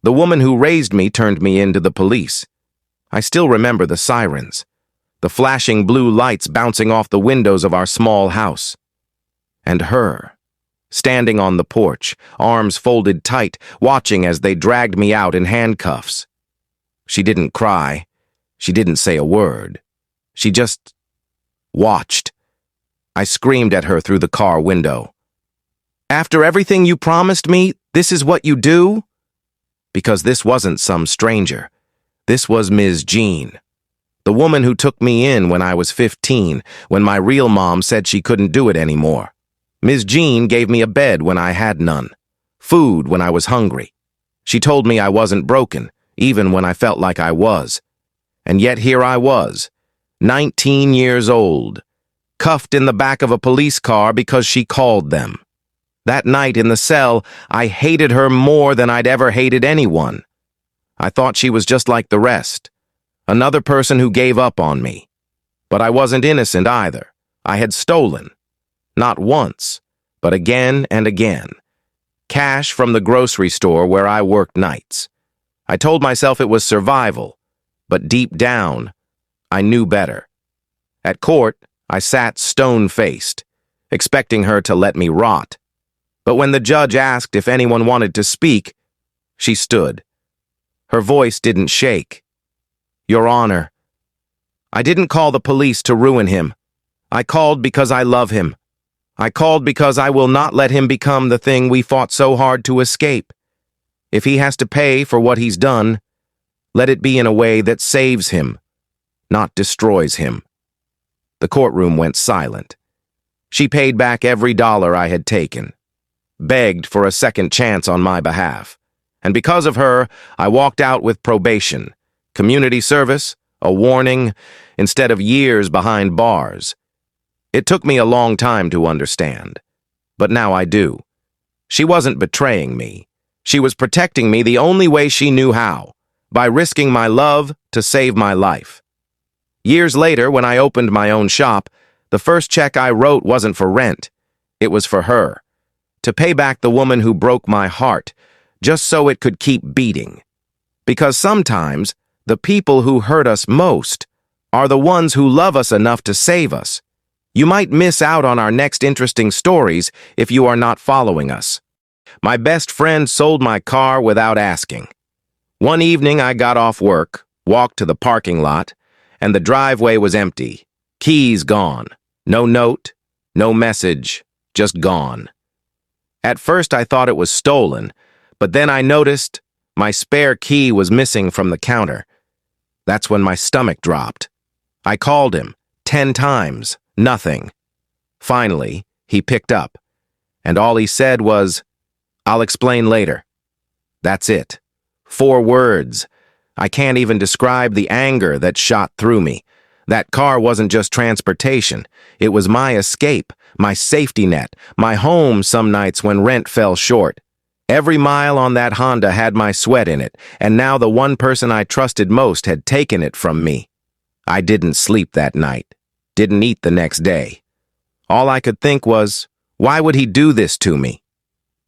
The woman who raised me turned me in to the police. I still remember the sirens, the flashing blue lights bouncing off the windows of our small house. And her, standing on the porch, arms folded tight, watching as they dragged me out in handcuffs. She didn't cry. She didn't say a word. She just watched. I screamed at her through the car window. "After everything you promised me, this is what you do?" Because this wasn't some stranger. This was Ms. Jean, the woman who took me in when I was 15, when my real mom said she couldn't do it anymore. Ms. Jean gave me a bed when I had none, food when I was hungry. She told me I wasn't broken, even when I felt like I was. And yet here I was, 19 years old, cuffed in the back of a police car because she called them. That night in the cell, I hated her more than I'd ever hated anyone. I thought she was just like the rest, another person who gave up on me. But I wasn't innocent either. I had stolen. Not once, but again and again. Cash from the grocery store where I worked nights. I told myself it was survival, but deep down, I knew better. At court, I sat stone-faced, expecting her to let me rot. But when the judge asked if anyone wanted to speak, she stood. Her voice didn't shake. "Your Honor, I didn't call the police to ruin him. I called because I love him. I called because I will not let him become the thing we fought so hard to escape. If he has to pay for what he's done, let it be in a way that saves him, not destroys him." The courtroom went silent. She paid back every dollar I had taken, begged for a second chance on my behalf. And because of her, I walked out with probation, community service, a warning, instead of years behind bars. It took me a long time to understand, but now I do. She wasn't betraying me. She was protecting me the only way she knew how, by risking my love to save my life. Years later, when I opened my own shop, the first check I wrote wasn't for rent. It was for her, to pay back the woman who broke my heart, just so it could keep beating. Because sometimes, the people who hurt us most are the ones who love us enough to save us. You might miss out on our next interesting stories if you are not following us. My best friend sold my car without asking. One evening I got off work, walked to the parking lot, and the driveway was empty. Keys gone. No note, no message, just gone. At first I thought it was stolen, but then I noticed my spare key was missing from the counter. That's when my stomach dropped. I called him 10 times, nothing. Finally, he picked up, and all he said was, "I'll explain later." That's it. 4 words. I can't even describe the anger that shot through me. That car wasn't just transportation. It was my escape, my safety net, my home some nights when rent fell short. Every mile on that Honda had my sweat in it, and now the one person I trusted most had taken it from me. I didn't sleep that night, didn't eat the next day. All I could think was, why would he do this to me?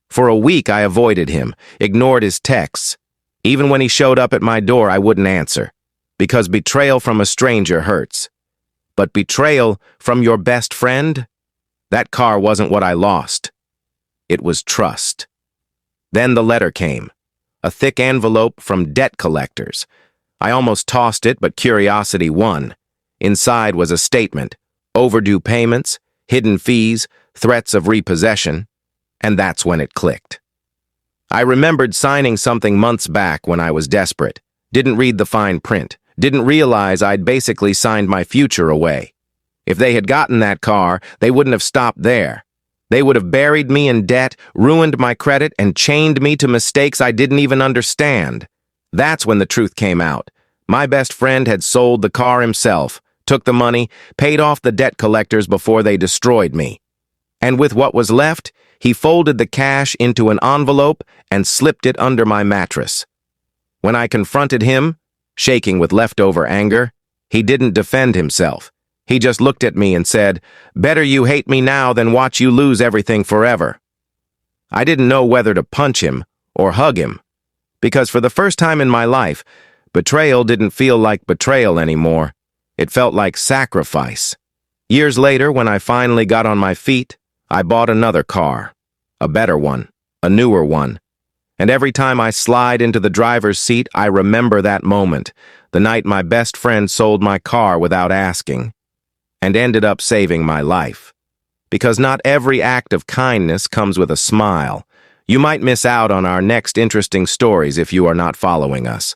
For a week I avoided him, ignored his texts. Even when he showed up at my door, I wouldn't answer, because betrayal from a stranger hurts. But betrayal from your best friend? That car wasn't what I lost. It was trust. Then the letter came, a thick envelope from debt collectors. I almost tossed it, but curiosity won. Inside was a statement, overdue payments, hidden fees, threats of repossession, and that's when it clicked. I remembered signing something months back when I was desperate, didn't read the fine print, didn't realize I'd basically signed my future away. If they had gotten that car, they wouldn't have stopped there. They would have buried me in debt, ruined my credit, and chained me to mistakes I didn't even understand. That's when the truth came out. My best friend had sold the car himself, took the money, paid off the debt collectors before they destroyed me. And with what was left, he folded the cash into an envelope and slipped it under my mattress. When I confronted him, shaking with leftover anger, he didn't defend himself. He just looked at me and said, "Better you hate me now than watch you lose everything forever." I didn't know whether to punch him or hug him. Because for the first time in my life, betrayal didn't feel like betrayal anymore. It felt like sacrifice. Years later, when I finally got on my feet, I bought another car. A better one. A newer one. And every time I slide into the driver's seat, I remember that moment, the night my best friend sold my car without asking, and ended up saving my life. Because not every act of kindness comes with a smile. You might miss out on our next interesting stories if you are not following us.